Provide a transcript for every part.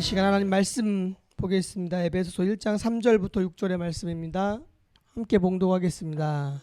시간 하나님 말씀 보겠습니다. 에베소서 1장 3절부터 6절의 말씀입니다. 함께 봉독하겠습니다.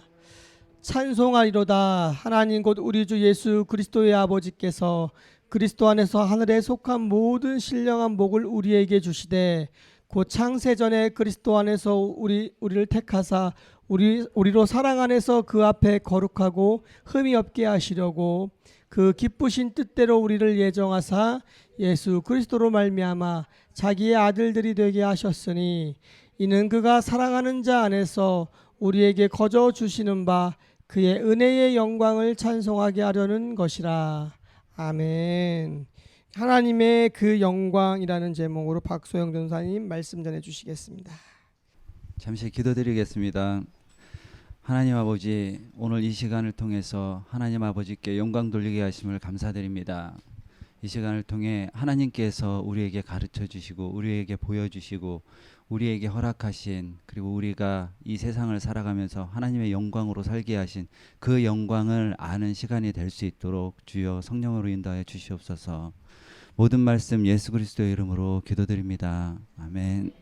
찬송하리로다. 하나님 곧 우리 주 예수 그리스도의 아버지께서 그리스도 안에서 하늘에 속한 모든 신령한 복을 우리에게 주시되 곧 창세 전에 그리스도 안에서 우리를 택하사 우리로 사랑 안에서 그 앞에 거룩하고 흠이 없게 하시려고 그 기쁘신 뜻대로 우리를 예정하사 예수 그리스도로 말미암아 자기의 아들들이 되게 하셨으니 이는 그가 사랑하는 자 안에서 우리에게 거저 주시는 바 그의 은혜의 영광을 찬송하게 하려는 것이라. 아멘. 하나님의 그 영광이라는 제목으로 박소영 전사님 말씀 전해 주시겠습니다. 잠시 기도드리겠습니다. 하나님 아버지, 오늘 이 시간을 통해서 하나님 아버지께 영광 돌리게 하심을 감사드립니다. 이 시간을 통해 하나님께서 우리에게 가르쳐 주시고 우리에게 보여주시고 우리에게 허락하신, 그리고 우리가 이 세상을 살아가면서 하나님의 영광으로 살게 하신 그 영광을 아는 시간이 될 수 있도록 주여 성령으로 인도하여 주시옵소서. 모든 말씀 예수 그리스도의 이름으로 기도드립니다. 아멘.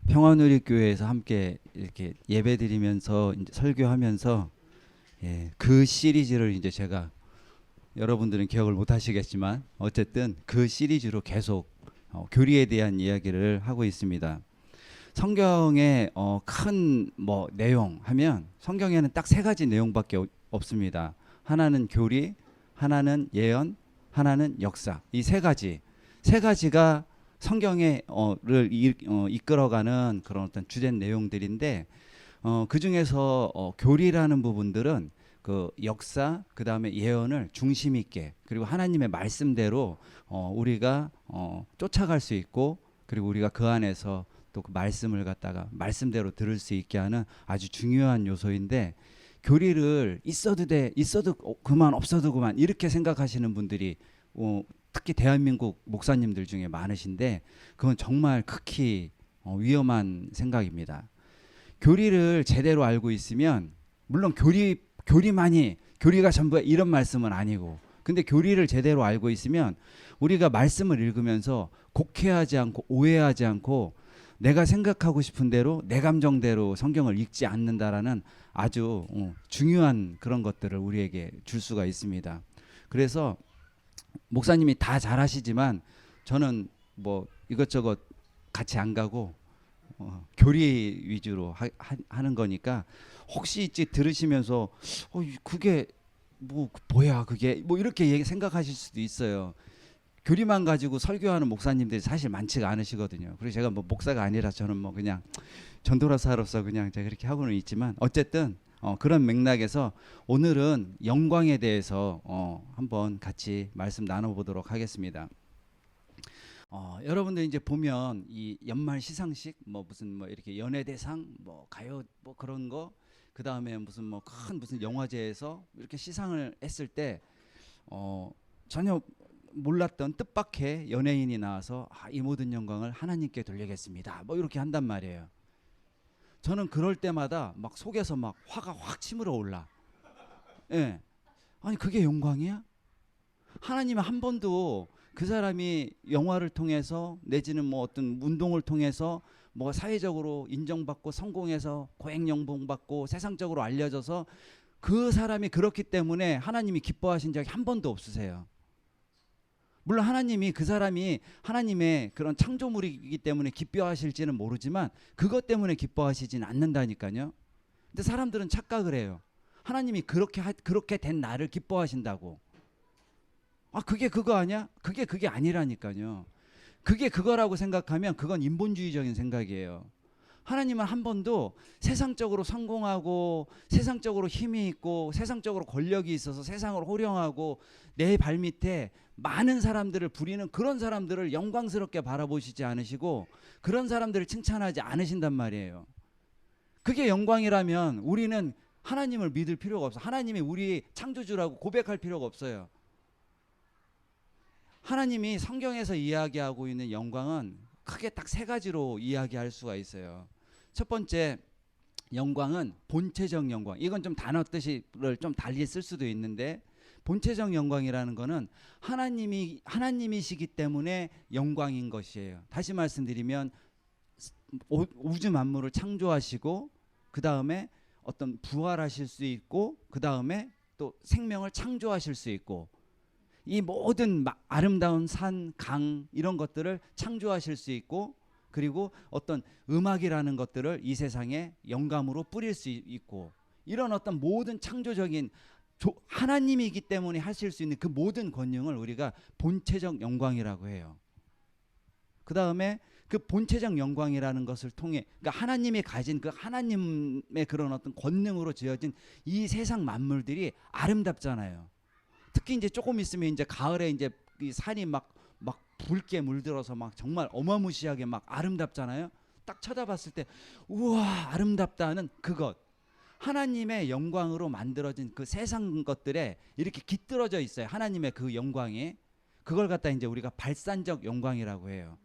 평화누리교회에서 함께 이렇게 예배드리면서 이제 설교하면서 그 시리즈를 이제 제가, 여러분들은 기억을 못 하시겠지만 어쨌든 그 시리즈로 계속 교리에 대한 이야기를 하고 있습니다. 성경의 큰 내용 하면 성경에는 딱 세 가지 내용밖에 없습니다. 하나는 교리, 하나는 예언, 하나는 역사. 이 세 가지가 성경을 이끌어가는 그런 어떤 주된 내용들인데, 그 중에서 교리라는 부분들은 그 역사, 그 다음에 예언을 중심 있게, 그리고 하나님의 말씀대로 우리가 쫓아갈 수 있고, 그리고 우리가 그 안에서 또 그 말씀을 갖다가 말씀대로 들을 수 있게 하는 아주 중요한 요소인데, 교리를 있어도 돼, 있어도 그만, 없어도 그만, 이렇게 생각하시는 분들이 특히 대한민국 목사님들 중에 많으신데, 그건 정말 극히 위험한 생각입니다. 교리를 제대로 알고 있으면, 물론 교리가 전부야 이런 말씀은 아니고, 근데 교리를 제대로 알고 있으면 우리가 말씀을 읽으면서 곡해하지 않고 오해하지 않고 내가 생각하고 싶은 대로 내 감정대로 성경을 읽지 않는다라는 아주 중요한 그런 것들을 우리에게 줄 수가 있습니다. 그래서 목사님이 다 잘하시지만 저는 이것저것 같이 안 가고 교리 위주로 하는 거니까, 혹시 들으시면서 그게 뭐야 그게 이렇게 생각하실 수도 있어요. 교리만 가지고 설교하는 목사님들이 사실 많지가 않으시거든요. 그래서 제가 목사가 아니라 저는 그냥 전도사로서 그냥 제가 그렇게 하고는 있지만, 어쨌든 그런 맥락에서 오늘은 영광에 대해서 한번 같이 말씀 나눠보도록 하겠습니다. 여러분들 이제 보면 이 연말 시상식 무슨 이렇게 연예대상 가요 그런 거, 그 다음에 무슨 무슨 영화제에서 이렇게 시상을 했을 때 전혀 몰랐던 뜻밖의 연예인이 나와서 이 모든 영광을 하나님께 돌리겠습니다 이렇게 한단 말이에요. 저는 그럴 때마다 속에서 화가 확 치밀어 올라. 예. 아니 그게 영광이야? 하나님은 한 번도 그 사람이 영화를 통해서 내지는 어떤 운동을 통해서 사회적으로 인정받고 성공해서 고액연봉 받고 세상적으로 알려져서 그 사람이 그렇기 때문에 하나님이 기뻐하신 적이 한 번도 없으세요. 물론 하나님이 그 사람이 하나님의 그런 창조물이기 때문에 기뻐하실지는 모르지만 그것 때문에 기뻐하시지는 않는다니까요. 근데 사람들은 착각을 해요. 하나님이 그렇게 된 나를 기뻐하신다고. 그게 그거 아니야? 그게 아니라니까요. 그게 그거라고 생각하면 그건 인본주의적인 생각이에요. 하나님은 한 번도 세상적으로 성공하고 세상적으로 힘이 있고 세상적으로 권력이 있어서 세상을 호령하고 내 발밑에 많은 사람들을 부리는 그런 사람들을 영광스럽게 바라보시지 않으시고 그런 사람들을 칭찬하지 않으신단 말이에요. 그게 영광이라면 우리는 하나님을 믿을 필요가 없어. 하나님이 우리 창조주라고 고백할 필요가 없어요. 하나님이 성경에서 이야기하고 있는 영광은 크게 딱 세 가지로 이야기할 수가 있어요. 첫 번째 영광은 본체적 영광. 이건 좀 단어 뜻을 좀 달리 쓸 수도 있는데, 본체적 영광이라는 거는 하나님이시기 때문에 영광인 것이에요. 다시 말씀드리면 우주 만물을 창조하시고 그 다음에 어떤 부활하실 수 있고 그 다음에 또 생명을 창조하실 수 있고 이 모든 아름다운 산, 강 이런 것들을 창조하실 수 있고 그리고 어떤 음악이라는 것들을 이 세상에 영감으로 뿌릴 수 있고 이런 어떤 모든 창조적인 하나님이기 때문에 하실 수 있는 그 모든 권능을 우리가 본체적 영광이라고 해요. 그 다음에 그 본체적 영광이라는 것을 통해 그러니까 하나님이 가진 그 하나님의 그런 어떤 권능으로 지어진 이 세상 만물들이 아름답잖아요. 특히 이제 조금 있으면 이제 가을에 이제 이 산이 막 붉게 물들어서 막 정말 어마무시하게 막 아름답잖아요. 딱 쳐다봤을 때 우와 아름답다는 그것 하나님의 영광으로 만들어진 그 세상 것들에 이렇게 깃들어져 있어요. 하나님의 그 영광이 그걸 갖다 이제 우리가 발산적 영광이라고 해요.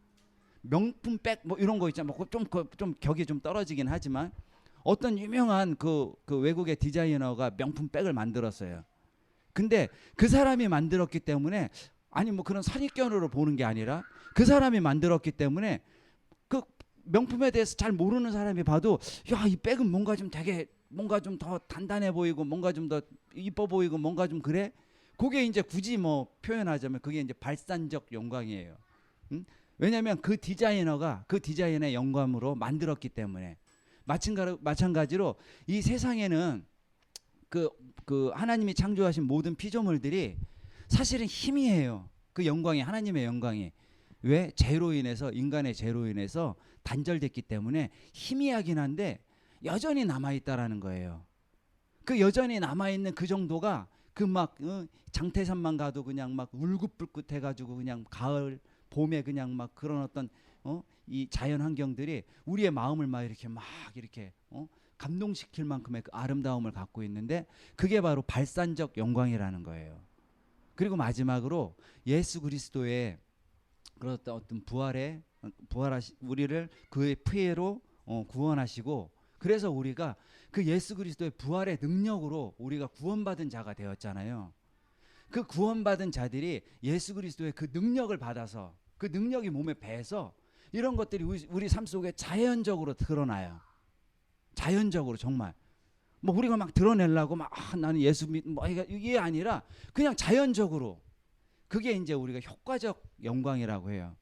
명품백 뭐 이런 거 있잖아요. 좀 격이 좀 떨어지긴 하지만 어떤 유명한 그 외국의 디자이너가 명품백을 만들었어요. 근데 그 사람이 만들었기 때문에 아니 뭐 그런 선입견으로 보는 게 아니라 그 사람이 만들었기 때문에 그 명품에 대해서 잘 모르는 사람이 봐도 야, 이 백은 뭔가 좀 되게 뭔가 좀 더 단단해 보이고 뭔가 좀 더 이뻐 보이고 뭔가 좀 그래. 그게 이제 굳이 뭐 표현하자면 그게 이제 발산적 영광이에요. 왜냐하면 그 디자이너가 그 디자인의 영감으로 만들었기 때문에 마찬가지로 이 세상에는 그 하나님이 창조하신 모든 피조물들이 사실은 희미해요. 그 영광이 하나님의 영광이 왜 죄로 인해서 인간의 죄로 인해서 단절됐기 때문에 희미하긴 한데 여전히 남아 있다라는 거예요. 그 여전히 남아 있는 그 정도가 그 막 장태산만 가도 그냥 막 울긋불긋해 가지고 그냥 가을 봄에 그냥 막 그런 어떤 이 자연 환경들이 우리의 마음을 막 이렇게 감동시킬 만큼의 그 아름다움을 갖고 있는데 그게 바로 발산적 영광이라는 거예요. 그리고 마지막으로 예수 그리스도의 그런 어떤 우리를 그의 피해로 구원하시고 그래서 우리가 그 예수 그리스도의 부활의 능력으로 우리가 구원받은 자가 되었잖아요. 그 구원받은 자들이 예수 그리스도의 그 능력을 받아서 그 능력이 몸에 배서 이런 것들이 우리 삶 속에 자연적으로 드러나요. 자연적으로 정말 뭐 우리가 막 드러내려고 막 나는 예수 뭐 이게 아니라 그냥 자연적으로 그게 이제 우리가 효과적 영광이라고 해요.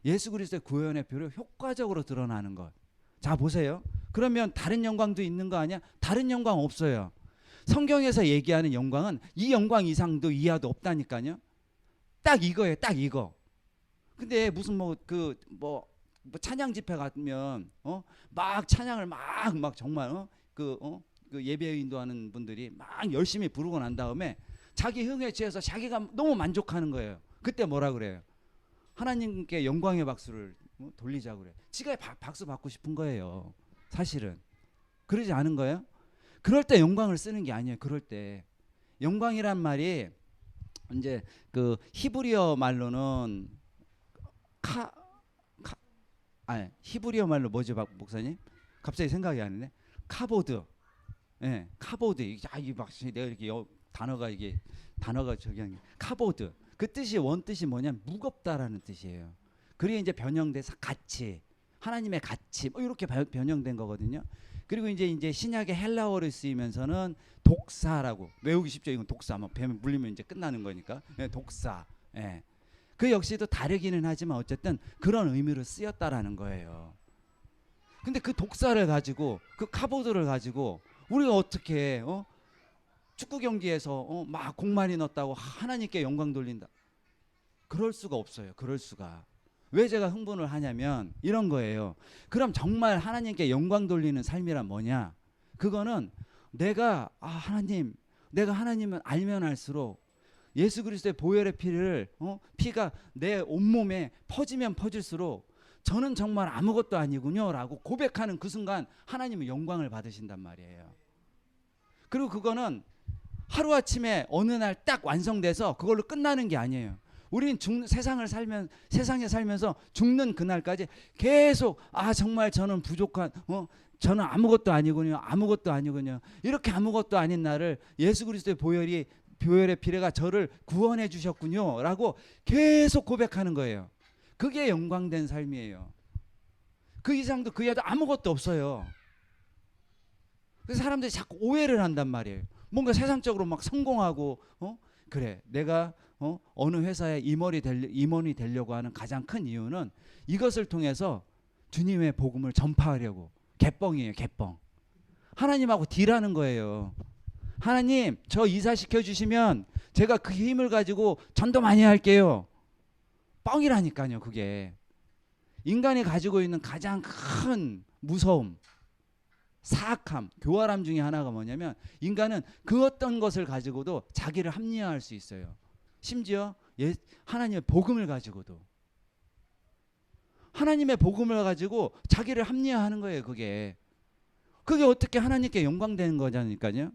예수 그리스도의 구원의 표로 효과적으로 드러나는 것. 자 보세요. 그러면 다른 영광도 있는 거 아니야? 다른 영광 없어요. 성경에서 얘기하는 영광은 이 영광 이상도 이하도 없다니까요. 딱 이거예요. 딱 이거. 근데 무슨 뭐 찬양 집회 가면 막 찬양을 막 정말 그 예배 인도하는 분들이 막 열심히 부르고 난 다음에 자기 흥에 취해서 자기가 너무 만족하는 거예요. 그때 뭐라 그래요? 하나님께 영광의 박수를 돌리자고 그래요. 지가 박수 받고 싶은 거예요. 사실은 그러지 않은 거예요? 그럴 때 영광을 쓰는 게 아니에요. 그럴 때 영광이란 말이 이제 그 히브리어 말로는 히브리어 말로 뭐죠, 목사님? 갑자기 생각이 안 나네. 카보드. 예, 카보드. 이게 막 내가 이렇게 단어가 저기 카보드. 그 뜻이 원뜻이 뭐냐면 무겁다라는 뜻이에요. 그리고 이제 변형돼서 가치, 하나님의 가치 뭐 이렇게 변형된 거거든요. 그리고 이제 신약의 헬라어를 쓰이면서는 독사라고 외우기 쉽죠. 이건 독사. 뭐 뱀에 물리면 이제 끝나는 거니까. 예, 독사. 예. 그 역시도 다르기는 하지만 어쨌든 그런 의미로 쓰였다라는 거예요. 근데 그 독사를 가지고 그 카보드를 가지고 우리가 어떻게 축구 경기에서 막 공 많이 넣었다고 하나님께 영광 돌린다. 그럴 수가 없어요. 그럴 수가. 왜 제가 흥분을 하냐면 이런 거예요. 그럼 정말 하나님께 영광 돌리는 삶이란 뭐냐? 그거는 내가 하나님을 알면 알수록 예수 그리스도의 보혈의 피가 내 온몸에 퍼지면 퍼질수록 저는 정말 아무것도 아니군요 라고 고백하는 그 순간 하나님은 영광을 받으신단 말이에요. 그리고 그거는 하루아침에 어느 날 딱 완성돼서 그걸로 끝나는 게 아니에요. 우리는 세상에 살면서 죽는 그날까지 계속 정말 저는 부족한 저는 아무것도 아니군요. 이렇게 아무것도 아닌 나를 예수 그리스도의 보혈이 보혈의 피레가 저를 구원해 주셨군요 라고 계속 고백하는 거예요. 그게 영광된 삶이에요. 그 이상도 그 이하도 아무것도 없어요. 그래서 사람들이 자꾸 오해를 한단 말이에요. 뭔가 세상적으로 막 성공하고 그래 내가 어느 회사에 임원이 되려고 하는 가장 큰 이유는 이것을 통해서 주님의 복음을 전파하려고. 개뻥이에요. 개뻥. 하나님하고 딜하는 거예요. 하나님 저 이사시켜 주시면 제가 그 힘을 가지고 전도 많이 할게요. 뻥이라니까요. 그게 인간이 가지고 있는 가장 큰 무서움, 사악함, 교활함 중에 하나가 뭐냐면 인간은 그 어떤 것을 가지고도 자기를 합리화할 수 있어요. 심지어 하나님의 복음을 가지고도. 하나님의 복음을 가지고 자기를 합리화하는 거예요. 그게 어떻게 하나님께 영광되는 거냐니까요.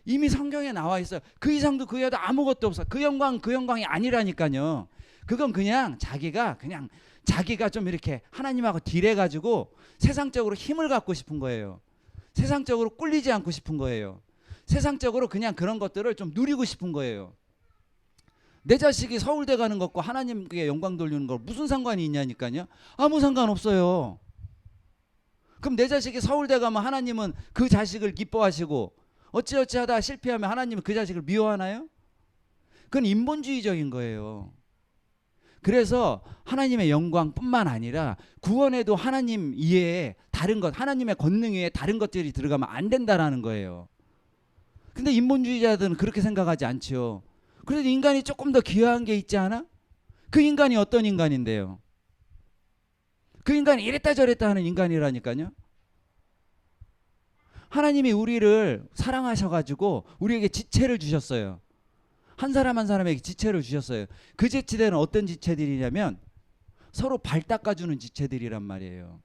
이미 성경에 나와 있어요. 그 이상도 그 이하도 아무것도 없어. 그 영광이 아니라니까요. 그건 그냥 자기가 좀 이렇게 하나님하고 딜해가지고 세상적으로 힘을 갖고 싶은 거예요. 세상적으로 꿀리지 않고 싶은 거예요. 세상적으로 그냥 그런 것들을 좀 누리고 싶은 거예요. 내 자식이 서울대 가는 것과 하나님께 영광 돌리는 거 무슨 상관이 있냐니까요. 아무 상관없어요. 그럼 내 자식이 서울대 가면 하나님은 그 자식을 기뻐하시고 어찌어찌 하다 실패하면 하나님은 그 자식을 미워하나요? 그건 인본주의적인 거예요. 그래서 하나님의 영광뿐만 아니라 구원에도 하나님 이외에 다른 것, 하나님의 권능 외에 다른 것들이 들어가면 안 된다라는 거예요. 근데 인본주의자들은 그렇게 생각하지 않죠. 그래도 인간이 조금 더 귀한 게 있지 않아? 그 인간이 어떤 인간인데요? 그 인간이 이랬다 저랬다 하는 인간이라니까요. 하나님이 우리를 사랑하셔가지고 우리에게 지체를 주셨어요. 한 사람 한 사람에게 지체를 주셨어요. 그 지체들은 어떤 지체들이냐면 서로 발 닦아주는 지체들이란 말이에요.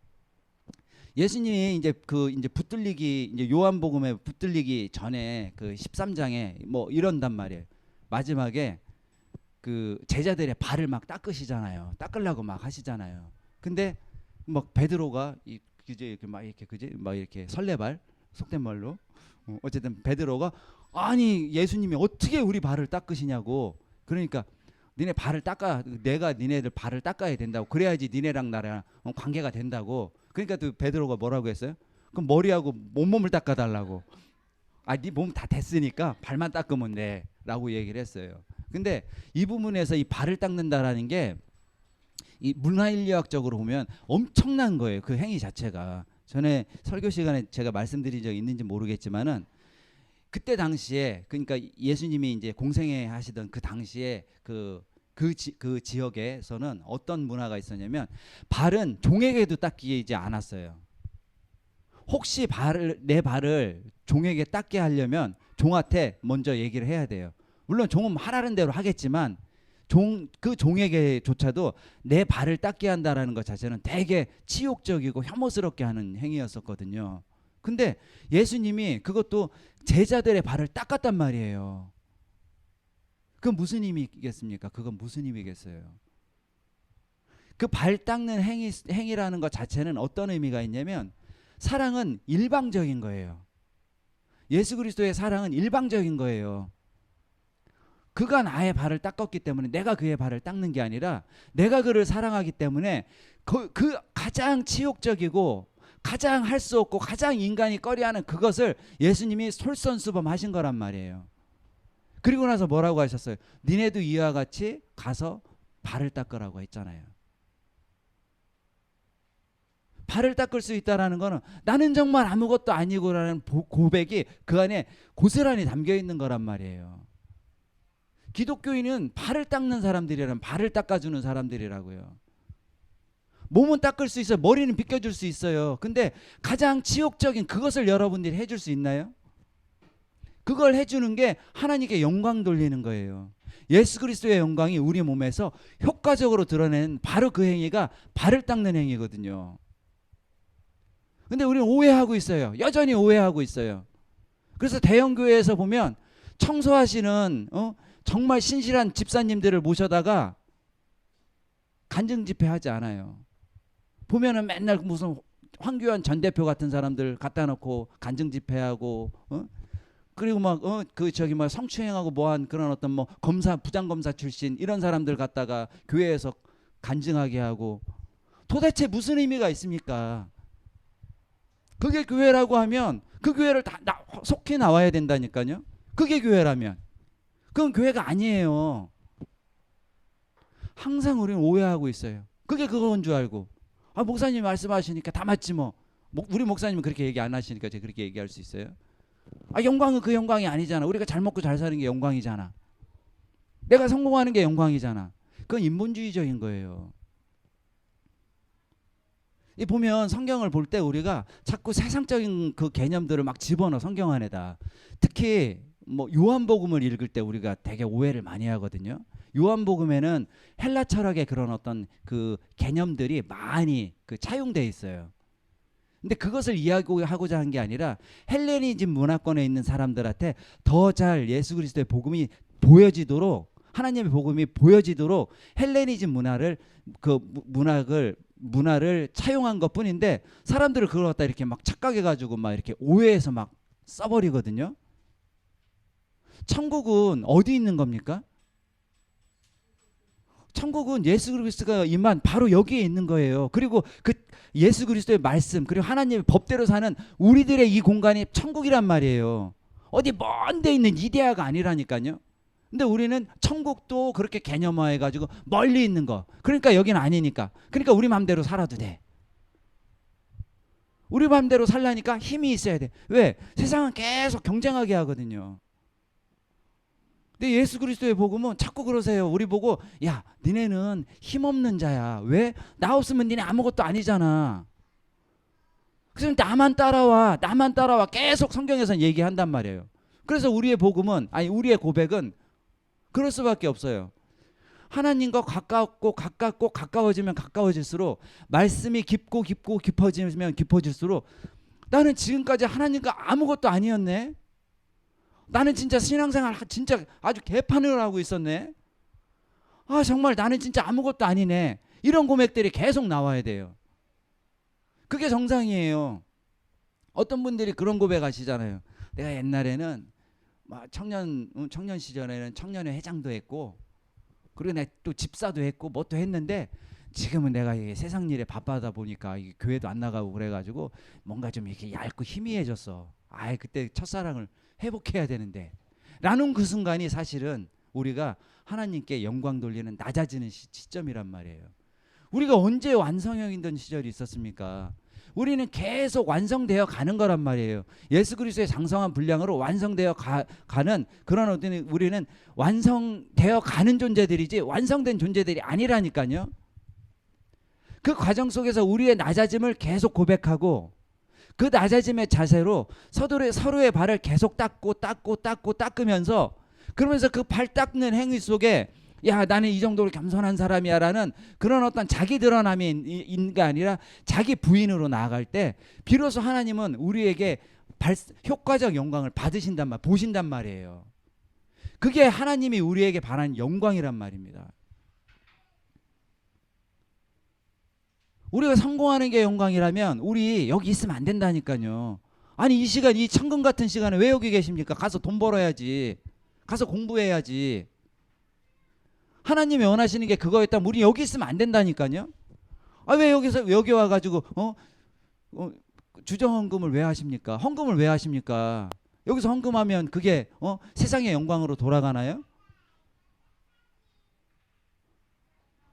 예수님이 이제 붙들리기 이제 요한복음에 붙들리기 전에 그 13장에 뭐 이런단 말이에요. 마지막에 그 제자들의 발을 막 닦으시잖아요. 닦으려고 막 하시잖아요. 근데 막 베드로가 막 이렇게 설레발 속된 말로 어쨌든 베드로가 아니 예수님이 어떻게 우리 발을 닦으시냐고. 그러니까 니네 발을 닦아 내가 니네들 발을 닦아야 된다고. 그래야지 니네랑 나랑 관계가 된다고. 그러니까 또 베드로가 뭐라고 했어요? 그럼 머리하고 몸을 닦아달라고. 네 몸 다 됐으니까 발만 닦으면 돼 라고 얘기를 했어요. 근데 이 부분에서 이 발을 닦는다라는 게 이 문화인류학적으로 보면 엄청난 거예요. 그 행위 자체가. 전에 설교 시간에 제가 말씀드린 적 있는지 모르겠지만은 그때 당시에 그러니까 예수님이 이제 공생애 하시던 그 당시에 그 지역에서는 어떤 문화가 있었냐면 발은 종에게도 닦이지 않았어요. 혹시 내 발을 종에게 닦게 하려면 종한테 먼저 얘기를 해야 돼요. 물론 종은 하라는 대로 하겠지만 그 종에게조차도 내 발을 닦게 한다라는 것 자체는 되게 치욕적이고 혐오스럽게 하는 행위였었거든요. 근데 예수님이 그것도 제자들의 발을 닦았단 말이에요. 그건 무슨 의미겠습니까? 그건 무슨 의미겠어요? 그 발 닦는 행위라는 것 자체는 어떤 의미가 있냐면 사랑은 일방적인 거예요. 예수 그리스도의 사랑은 일방적인 거예요. 그가 나의 발을 닦았기 때문에 내가 그의 발을 닦는 게 아니라 내가 그를 사랑하기 때문에 그 가장 치욕적이고 가장 할 수 없고 가장 인간이 꺼려하는 그것을 예수님이 솔선수범하신 거란 말이에요. 그리고 나서 뭐라고 하셨어요? 니네도 이와 같이 가서 발을 닦으라고 했잖아요. 발을 닦을 수 있다라는 거는 나는 정말 아무것도 아니고라는 고백이 그 안에 고스란히 담겨 있는 거란 말이에요. 기독교인은 발을 닦는 사람들이라면 발을 닦아주는 사람들이라고요. 몸은 닦을 수 있어요. 머리는 빗겨줄 수 있어요. 근데 가장 치욕적인 그것을 여러분들이 해줄 수 있나요? 그걸 해주는 게 하나님께 영광 돌리는 거예요. 예수 그리스도의 영광이 우리 몸에서 효과적으로 드러내는 바로 그 행위가 발을 닦는 행위거든요. 근데 우리는 오해하고 있어요. 여전히 오해하고 있어요. 그래서 대형교회에서 보면 청소하시는 정말 신실한 집사님들을 모셔다가 간증 집회하지 않아요. 보면은 맨날 무슨 황교안 전 대표 같은 사람들 갖다 놓고 간증 집회하고 그리고 막 그 저기 뭐 성추행하고 뭐한 그런 어떤 뭐 검사 부장검사 출신 이런 사람들 갖다가 교회에서 간증하게 하고 도대체 무슨 의미가 있습니까? 그게 교회라고 하면 그 교회를 다 속해 나와야 된다니까요. 그게 교회라면 그건 교회가 아니에요. 항상 우리는 오해하고 있어요. 그게 그건 줄 알고 목사님 말씀하시니까 다 맞지 뭐. 우리 목사님은 그렇게 얘기 안 하시니까 제가 그렇게 얘기할 수 있어요. 영광은 그 영광이 아니잖아. 우리가 잘 먹고 잘 사는 게 영광이잖아. 내가 성공하는 게 영광이잖아. 그건 인본주의적인 거예요. 이 보면 성경을 볼 때 우리가 자꾸 세상적인 그 개념들을 막 집어넣어 성경 안에다. 특히 뭐 요한복음을 읽을 때 우리가 되게 오해를 많이 하거든요. 요한복음에는 헬라 철학의 그런 어떤 그 개념들이 많이 그 차용돼 있어요. 근데 그것을 이야기하고자 한 게 아니라 헬레니즘 문화권에 있는 사람들한테 더 잘 예수 그리스도의 복음이 보여지도록 하나님의 복음이 보여지도록 헬레니즘 문화를 그 문화를 차용한 것뿐인데 사람들을 그걸 갖다 이렇게 막 착각해가지고 막 이렇게 오해해서 막 써버리거든요. 천국은 어디 있는 겁니까? 천국은 예수 그리스도가 임한 바로 여기에 있는 거예요. 그리고 그 예수 그리스도의 말씀 그리고 하나님의 법대로 사는 우리들의 이 공간이 천국이란 말이에요. 어디 먼 데 있는 이데아가 아니라니까요. 근데 우리는 천국도 그렇게 개념화해가지고 멀리 있는 거. 그러니까 여기는 아니니까. 그러니까 우리 맘대로 살아도 돼. 우리 맘대로 살라니까 힘이 있어야 돼. 왜? 세상은 계속 경쟁하게 하거든요. 근데 예수 그리스도의 복음은 자꾸 그러세요. 우리 보고 야 니네는 힘없는 자야. 왜? 나 없으면 니네 아무것도 아니잖아. 그래서 나만 따라와 계속 성경에서는 얘기한단 말이에요. 그래서 우리의 복음은 우리의 고백은 그럴 수밖에 없어요. 하나님과 가까워지면 가까워질수록 말씀이 깊어지면 깊어질수록 나는 지금까지 하나님과 아무것도 아니었네. 나는 진짜 신앙생활 진짜 아주 개판으로 하고 있었네. 정말 나는 진짜 아무것도 아니네. 이런 고백들이 계속 나와야 돼요. 그게 정상이에요. 어떤 분들이 그런 고백하시잖아요. 내가 옛날에는 청년 시절에는 청년회 회장도 했고 그리고 내가 또 집사도 했고 뭐 또 했는데 지금은 내가 세상 일에 바빠다 보니까 교회도 안 나가고 그래가지고 뭔가 좀 이렇게 얇고 희미해졌어. 그때 첫사랑을 회복해야 되는데 라는 그 순간이 사실은 우리가 하나님께 영광 돌리는 낮아지는 시점이란 말이에요. 우리가 언제 완성형이던 시절이 있었습니까? 우리는 계속 완성되어 가는 거란 말이에요. 예수 그리스도의 장성한 분량으로 완성되어 가는 그런 어떤 우리는 완성되어 가는 존재들이지 완성된 존재들이 아니라니까요. 그 과정 속에서 우리의 낮아짐을 계속 고백하고 그 낮아짐의 자세로 서로의 발을 계속 닦으면서 그러면서 그 발 닦는 행위 속에 야 나는 이 정도로 겸손한 사람이야 라는 그런 어떤 자기 드러남이 있는 게 아니라 자기 부인으로 나아갈 때 비로소 하나님은 우리에게 효과적 영광을 보신단 말이에요. 그게 하나님이 우리에게 바라는 영광이란 말입니다. 우리가 성공하는 게 영광이라면 우리 여기 있으면 안 된다니까요. 이 시간 이 천금 같은 시간에 왜 여기 계십니까? 가서 돈 벌어야지. 가서 공부해야지. 하나님이 원하시는 게 그거였다면 우리 여기 있으면 안 된다니까요. 왜 여기 와가지고 주정헌금을 왜 하십니까? 헌금을 왜 하십니까? 여기서 헌금하면 그게 세상의 영광으로 돌아가나요?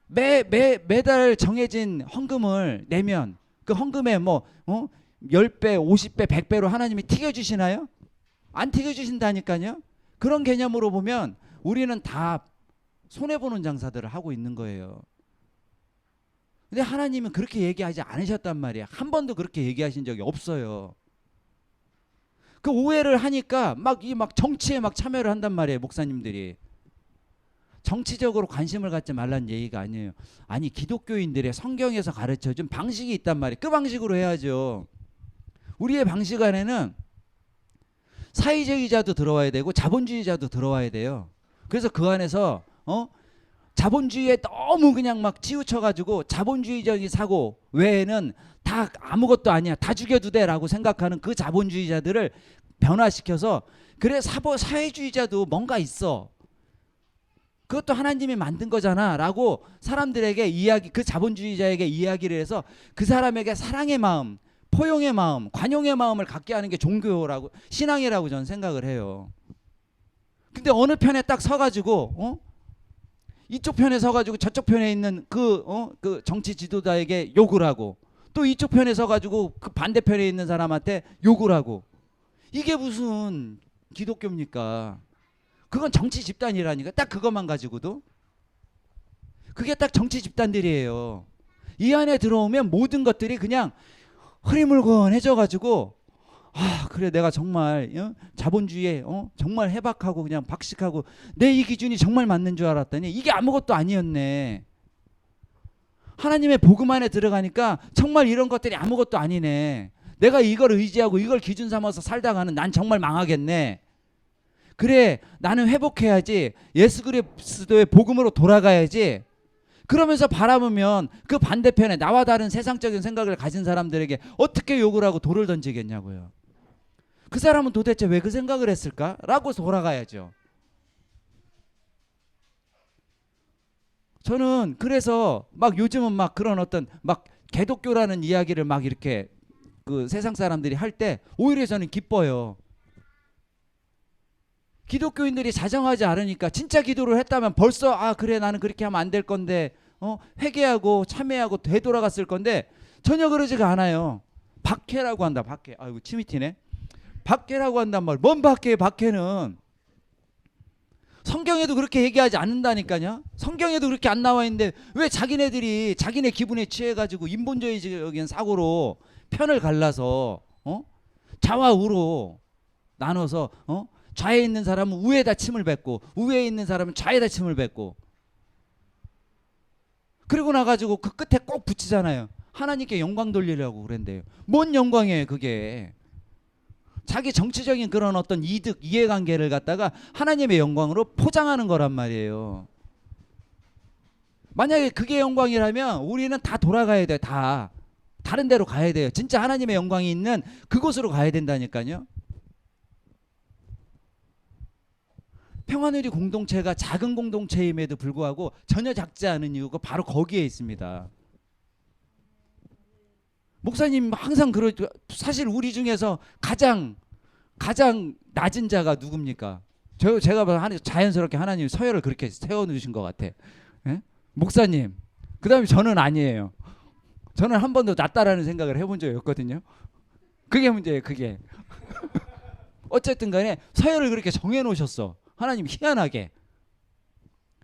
매달 정해진 헌금을 내면 그 헌금에 10배, 50배, 100배로 하나님이 튀겨주시나요? 안 튀겨주신다니까요. 그런 개념으로 보면 우리는 다 손해보는 장사들을 하고 있는 거예요. 근데 하나님은 그렇게 얘기하지 않으셨단 말이야. 한 번도 그렇게 얘기하신 적이 없어요. 그 오해를 하니까 막 정치에 참여를 한단 말이에요. 목사님들이. 정치적으로 관심을 갖지 말라는 얘기가 아니에요. 기독교인들의 성경에서 가르쳐준 방식이 있단 말이에요. 그 방식으로 해야죠. 우리의 방식 안에는 사회주의자도 들어와야 되고 자본주의자도 들어와야 돼요. 그래서 그 안에서 자본주의에 너무 그냥 치우쳐가지고 자본주의적인 사고 외에는 다 아무것도 아니야. 다 죽여도 돼라고 생각하는 그 자본주의자들을 변화시켜서 그래 사회주의자도 뭔가 있어. 그것도 하나님이 만든 거잖아라고 사람들에게 이야기, 그 자본주의자에게 이야기를 해서 그 사람에게 사랑의 마음, 포용의 마음, 관용의 마음을 갖게 하는 게 종교라고, 신앙이라고 저는 생각을 해요. 근데 어느 편에 딱 서가지고 이쪽 편에 서가지고 저쪽 편에 있는 그 정치 지도자에게 욕을 하고, 또 이쪽 편에 서가지고 그 반대편에 있는 사람한테 욕을 하고, 이게 무슨 기독교입니까? 그건 정치 집단이라니까. 딱 그것만 가지고도. 그게 딱 정치 집단들이에요. 이 안에 들어오면 모든 것들이 그냥 흐리물건해져가지고, 아 그래 내가 정말 자본주의에 정말 해박하고 그냥 박식하고 내 이 기준이 정말 맞는 줄 알았더니 이게 아무것도 아니었네. 하나님의 복음 안에 들어가니까 정말 이런 것들이 아무것도 아니네. 내가 이걸 의지하고 이걸 기준 삼아서 살다가는 난 정말 망하겠네. 그래 나는 회복해야지. 예수 그리스도의 복음으로 돌아가야지. 그러면서 바라보면 그 반대편에 나와 다른 세상적인 생각을 가진 사람들에게 어떻게 욕을 하고 돌을 던지겠냐고요. 그 사람은 도대체 왜 그 생각을 했을까? 라고 돌아가야죠. 저는 그래서 막 요즘은 막 그런 어떤 막 개독교라는 이야기를 막 이렇게 그 세상 사람들이 할 때 오히려 저는 기뻐요. 기독교인들이 자정하지 않으니까, 진짜 기도를 했다면 벌써 아 그래 나는 그렇게 하면 안 될 건데 회개하고 참회하고 되돌아갔을 건데 전혀 그러지가 않아요. 박해라고 한다. 박해. 아이고 침이 튀네. 박해라고 한단 말. 뭔 박해예요? 박해는 성경에도 그렇게 얘기하지 않는다니까요. 성경에도 그렇게 안 나와 있는데 왜 자기네들이 자기네 기분에 취해가지고 인본주의적인 사고로 편을 갈라서 좌와 우로 나눠서 좌에 있는 사람은 우에다 침을 뱉고 우에 있는 사람은 좌에다 침을 뱉고, 그리고 나가지고 그 끝에 꼭 붙이잖아요. 하나님께 영광 돌리려고 그랬대요. 뭔 영광이에요 그게. 자기 정치적인 그런 어떤 이득, 이해관계를 갖다가 하나님의 영광으로 포장하는 거란 말이에요. 만약에 그게 영광이라면 우리는 다 돌아가야 돼요. 다 다른 데로 가야 돼요. 진짜 하나님의 영광이 있는 그곳으로 가야 된다니까요. 평화누리 공동체가 작은 공동체임에도 불구하고 전혀 작지 않은 이유가 바로 거기에 있습니다. 목사님 항상 사실 우리 중에서 가장 낮은 자가 누굽니까? 제가 자연스럽게 하나님 서열을 그렇게 세워놓으신 것 같아. 예? 목사님. 그 다음에 저는 아니에요. 저는 한 번도 낮다라는 생각을 해본 적이 없거든요. 그게 문제예요. 그게. 어쨌든 간에 서열을 그렇게 정해놓으셨어. 하나님 희한하게.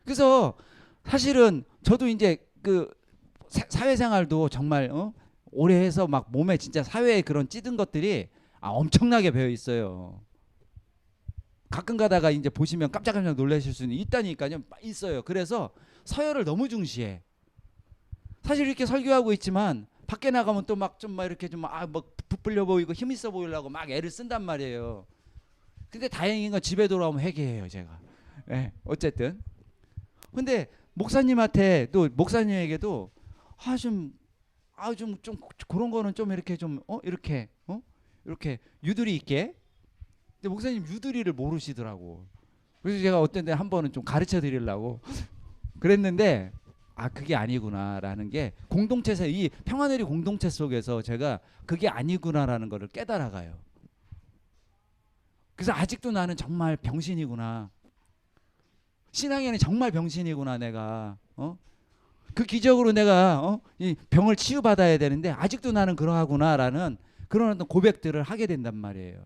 그래서 사실은 저도 이제 그 사회생활도 정말 오래 해서 막 몸에 진짜 사회에 그런 찌든 것들이 엄청나게 배어 있어요. 가끔 가다가 이제 보시면 깜짝깜짝 놀라실 수는 있다니까요. 있어요. 그래서 서열을 너무 중시해. 사실 이렇게 설교하고 있지만 밖에 나가면 또 막 좀 막 이렇게 좀 뭐 부풀려 보이고 힘 있어 보이려고 막 애를 쓴단 말이에요. 근데 다행인 건 집에 돌아오면 회개해요 제가. 네, 어쨌든. 근데 목사님한테 또 목사님에게도 좀 그런 거는 좀 이렇게 이렇게 유두리 있게. 근데 목사님 유두리를 모르시더라고. 그래서 제가 어떤 때 한 번은 좀 가르쳐 드리려고 그랬는데 그게 아니구나라는 게 공동체에서, 이 평화누리 공동체 속에서 제가 그게 아니구나라는 거를 깨달아가요. 그래서 아직도 나는 정말 병신이구나. 신앙에는 정말 병신이구나 내가. 그 기적으로 내가 이 병을 치유받아야 되는데 아직도 나는 그러하구나라는 그런 어떤 고백들을 하게 된단 말이에요.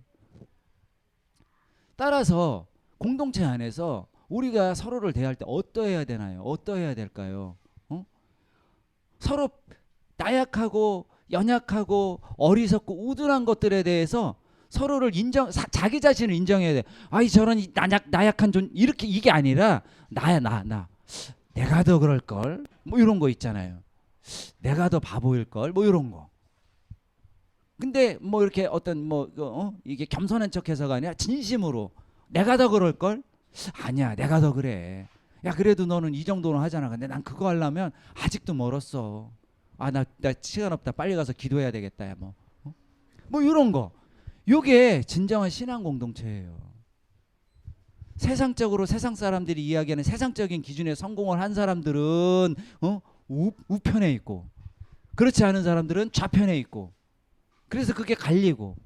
따라서 공동체 안에서 우리가 서로를 대할 때 어떠해야 되나요? 어떠해야 될까요? 서로 나약하고 연약하고 어리석고 우둔한 것들에 대해서 서로를 자기 자신을 인정해야 돼. 저런 나약한 이렇게, 이게 아니라 나 내가 더 그럴 걸, 뭐 이런 거 있잖아요. 내가 더 바보일 걸, 뭐 이런 거. 근데 뭐 이렇게 어떤 이게 겸손한 척해서가 아니라 진심으로 내가 더 그럴 걸, 아니야 내가 더 그래. 야 그래도 너는 이 정도는 하잖아. 근데 난 그거 하려면 아직도 멀었어. 나 시간 없다. 빨리 가서 기도해야 되겠다. 뭐 이런 거. 요게 진정한 신앙 공동체예요. 세상적으로 세상 사람들이 이야기하는 세상적인 기준에 성공을 한 사람들은 우편에 있고, 그렇지 않은 사람들은 좌편에 있고, 그래서 그게 갈리고,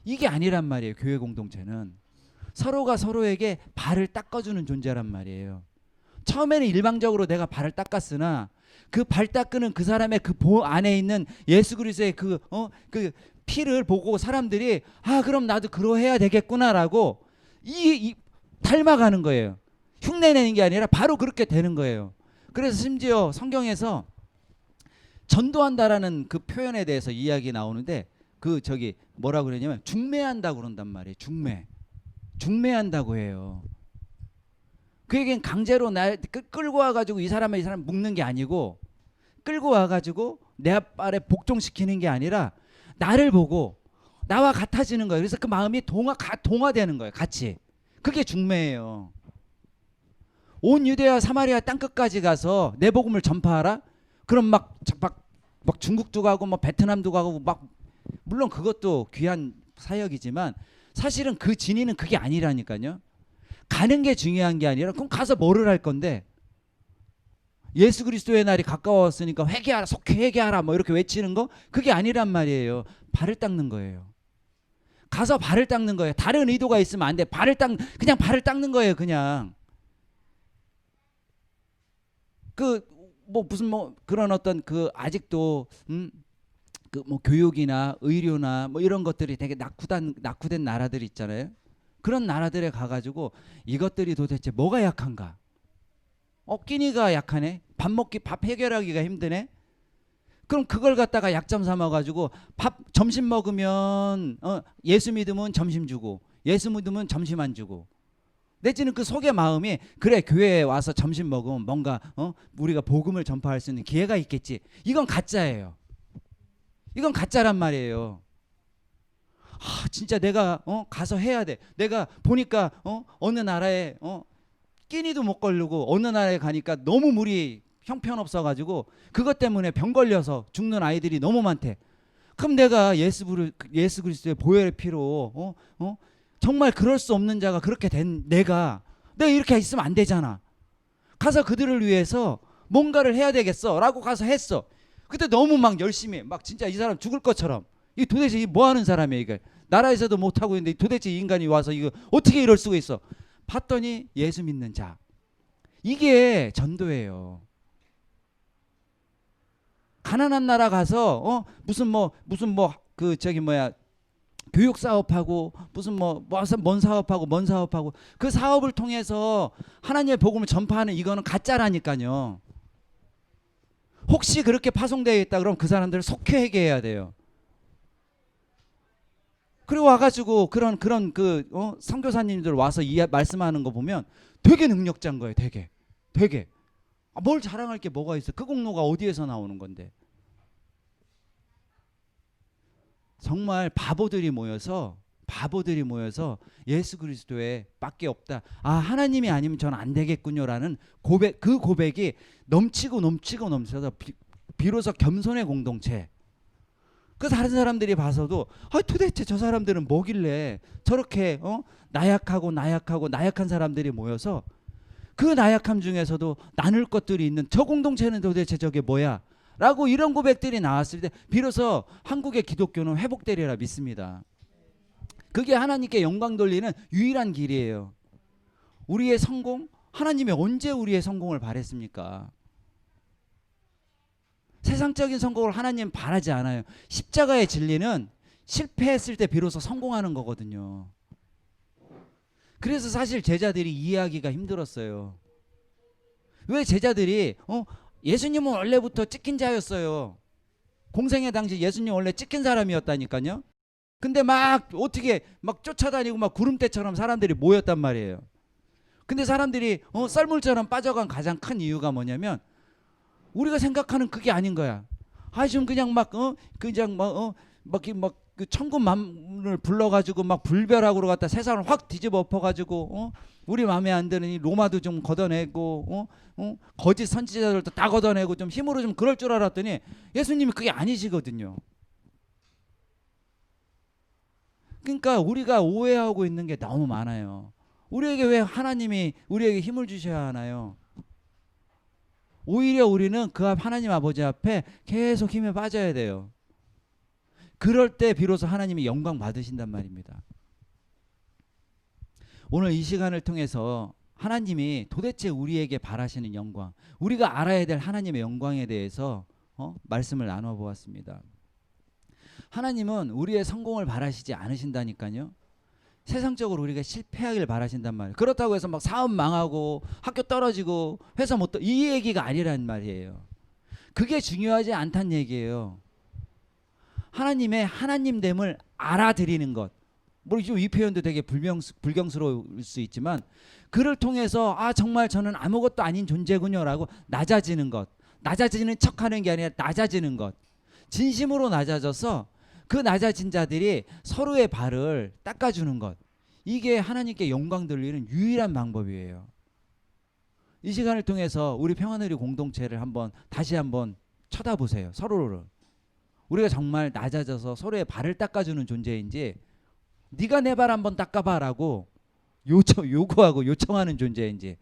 이게 아니란 말이에요. 교회 공동체는 서로가 서로에게 발을 닦아주는 존재란 말이에요. 처음에는 일방적으로 내가 발을 닦았으나 그 발 닦는 그 사람의 그 안에 있는 예수 그리스도의 그 피를 보고 사람들이 그럼 나도 그러해야 되겠구나라고 닮아가는 거예요. 흉내내는 게 아니라 바로 그렇게 되는 거예요. 그래서 심지어 성경에서 전도한다라는 그 표현에 대해서 이야기 나오는데 뭐라고 그러냐면 중매한다고 그런단 말이에요. 중매한다고 해요. 그 얘기는 강제로 끌고 와가지고 이 사람 묶는 게 아니고, 끌고 와가지고 내 앞발에 복종시키는 게 아니라 나를 보고 나와 같아지는 거예요. 그래서 그 마음이 동화되는 거예요. 같이. 그게 중매예요. 온 유대와 사마리아 땅끝까지 가서 내 복음을 전파하라? 그럼 막 중국도 가고 막 베트남도 가고 막, 물론 그것도 귀한 사역이지만 사실은 그 진위는 그게 아니라니까요. 가는 게 중요한 게 아니라, 그럼 가서 뭐를 할 건데, 예수 그리스도의 날이 가까웠으니까 회개하라, 속히 회개하라 뭐 이렇게 외치는 거, 그게 아니란 말이에요. 발을 닦는 거예요. 가서 발을 닦는 거예요. 다른 의도가 있으면 안 돼. 그냥 발을 닦는 거예요. 그냥 무슨 그런 어떤 아직도 교육이나 의료나 이런 것들이 되게 낙후된 나라들 있잖아요. 그런 나라들에 가가지고 이것들이 도대체 뭐가 약한가? 끼니가 약하네. 밥 해결하기가 힘드네. 그럼 그걸 갖다가 약점 삼아가지고 점심 먹으면 예수 믿으면 점심 주고, 예수 믿으면 점심 안 주고, 내지는 그 속의 마음이 그래 교회에 와서 점심 먹으면 뭔가 우리가 복음을 전파할 수 있는 기회가 있겠지. 이건 가짜예요. 이건 가짜란 말이에요. 진짜 내가 가서 해야 돼. 내가 보니까 어느 나라에 끼니도 못 걸르고 어느 나라에 가니까 너무 물이 형편없어가지고 그것 때문에 병 걸려서 죽는 아이들이 너무 많대. 그럼 내가 예수 그리스도의 보혈의 피로 정말 그럴 수 없는 자가 그렇게 된 내가 이렇게 있으면 안 되잖아. 가서 그들을 위해서 뭔가를 해야 되겠어라고 가서 했어. 그때 너무 막 열심히 진짜 이 사람 죽을 것처럼, 이 도대체 뭐 하는 사람이야 이게. 나라에서도 못 하고 있는데 도대체 이 인간이 와서 이거 어떻게 이럴 수가 있어. 봤더니 예수 믿는 자. 이게 전도예요. 가난한 나라 가서 교육 사업하고 뭔 사업하고 그 사업을 통해서 하나님의 복음을 전파하는 이거는 가짜라니까요. 혹시 그렇게 파송되어 있다 그러면 그 사람들을 속히 회개해야 돼요. 그리고 와가지고 그런 선교사님들 와서 말씀하는 거 보면 되게 능력자인 거예요. 되게 뭘 자랑할 게 뭐가 있어. 그 공로가 어디에서 나오는 건데. 정말 바보들이 모여서 예수 그리스도에 밖에 없다. 하나님이 아니면 저는 안 되겠군요라는 그 고백이 넘쳐서 비로소 겸손의 공동체. 그 다른 사람들이 봐서도 도대체 저 사람들은 뭐길래 저렇게 나약한 사람들이 모여서 그 나약함 중에서도 나눌 것들이 있는 저 공동체는 도대체 저게 뭐야? 라고 이런 고백들이 나왔을 때 비로소 한국의 기독교는 회복되리라 믿습니다. 그게 하나님께 영광 돌리는 유일한 길이에요. 우리의 성공? 하나님이 언제 우리의 성공을 바랬습니까? 세상적인 성공을 하나님 바라지 않아요. 십자가의 진리는 실패했을 때 비로소 성공하는 거거든요. 그래서 사실 제자들이 이해하기가 힘들었어요. 왜 제자들이 예수님은 원래부터 찍힌 자였어요. 공생애 당시 예수님 원래 찍힌 사람이었다니까요. 근데 어떻게 쫓아다니고 구름대처럼 사람들이 모였단 말이에요. 근데 사람들이 썰물처럼 빠져간 가장 큰 이유가 뭐냐면 우리가 생각하는 그게 아닌 거야. 지금 그냥 그 천군만을 불러가지고 불벼락으로 갖다 세상을 확 뒤집어 엎어가지고 우리 마음에 안 드는 이 로마도 좀 걷어내고 거짓 선지자들도 다 걷어내고 좀 힘으로 좀 그럴 줄 알았더니 예수님이 그게 아니시거든요. 그러니까 우리가 오해하고 있는 게 너무 많아요. 우리에게 왜 하나님이 우리에게 힘을 주셔야 하나요? 오히려 우리는 그 하나님 아버지 앞에 계속 힘에 빠져야 돼요. 그럴 때 비로소 하나님이 영광 받으신단 말입니다. 오늘 이 시간을 통해서 하나님이 도대체 우리에게 바라시는 영광, 우리가 알아야 될 하나님의 영광에 대해서 말씀을 나눠 보았습니다. 하나님은 우리의 성공을 바라시지 않으신다니까요. 세상적으로 우리가 실패하길 바라신단 말이에요. 그렇다고 해서 막 사업 망하고 학교 떨어지고 회사 못 이 얘기가 아니란 말이에요. 그게 중요하지 않다는 얘기예요. 하나님의 하나님됨을 알아들이는 것. 모르죠. 이 표현도 되게 불경스러울 수 있지만 그를 통해서 아 정말 저는 아무것도 아닌 존재군요라고 낮아지는 것. 낮아지는 척하는 게 아니라 낮아지는 것. 진심으로 낮아져서 그 낮아진 자들이 서로의 발을 닦아주는 것. 이게 하나님께 영광 돌리는 유일한 방법이에요. 이 시간을 통해서 우리 평안의리 공동체를 다시 한번 쳐다보세요. 서로를. 우리가 정말 낮아져서 서로의 발을 닦아주는 존재인지 네가 내 발 한번 닦아봐라고 요구하고 요청하는 존재인지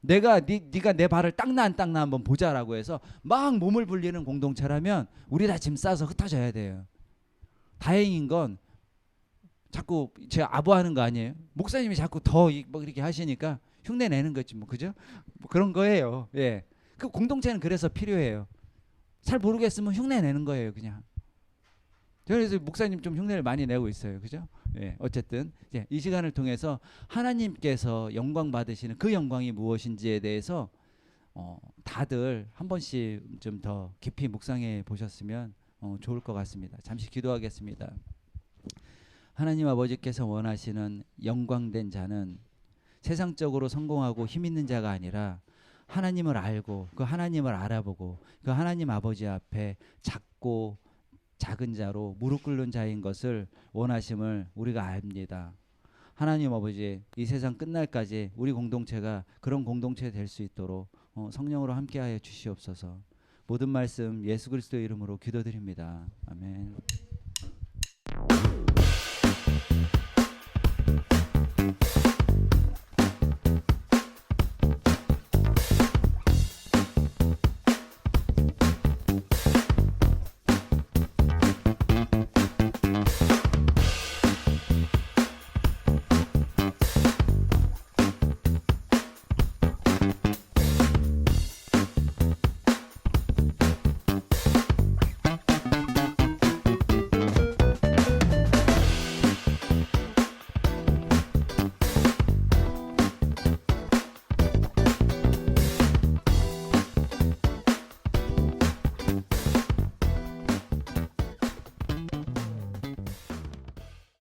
네가 내 발을 닦나 안 닦나 한번 보자라고 해서 막 몸을 불리는 공동체라면 우리 다 짐 싸서 흩어져야 돼요. 다행인 건 자꾸 제가 아부하는 거 아니에요. 목사님이 자꾸 더 뭐 이렇게 하시니까 흉내 내는 거지 뭐 그죠? 뭐 그런 거예요. 예, 그 공동체는 그래서 필요해요. 잘 모르겠으면 흉내 내는 거예요, 그냥. 그래서 목사님 좀 흉내를 많이 내고 있어요, 그죠? 예, 어쨌든 이 시간을 통해서 하나님께서 영광 받으시는 그 영광이 무엇인지에 대해서 다들 한 번씩 좀 더 깊이 묵상해 보셨으면 좋을 것 같습니다. 잠시 기도하겠습니다. 하나님 아버지께서 원하시는 영광된 자는 세상적으로 성공하고 힘 있는 자가 아니라 하나님을 알고 그 하나님을 알아보고 그 하나님 아버지 앞에 작고 작은 자로 무릎 꿇는 자인 것을 원하심을 우리가 압니다. 하나님 아버지, 이 세상 끝날까지 우리 공동체가 그런 공동체 될 수 있도록 성령으로 함께하여 주시옵소서. 모든 말씀 예수 그리스도의 이름으로 기도드립니다. 아멘.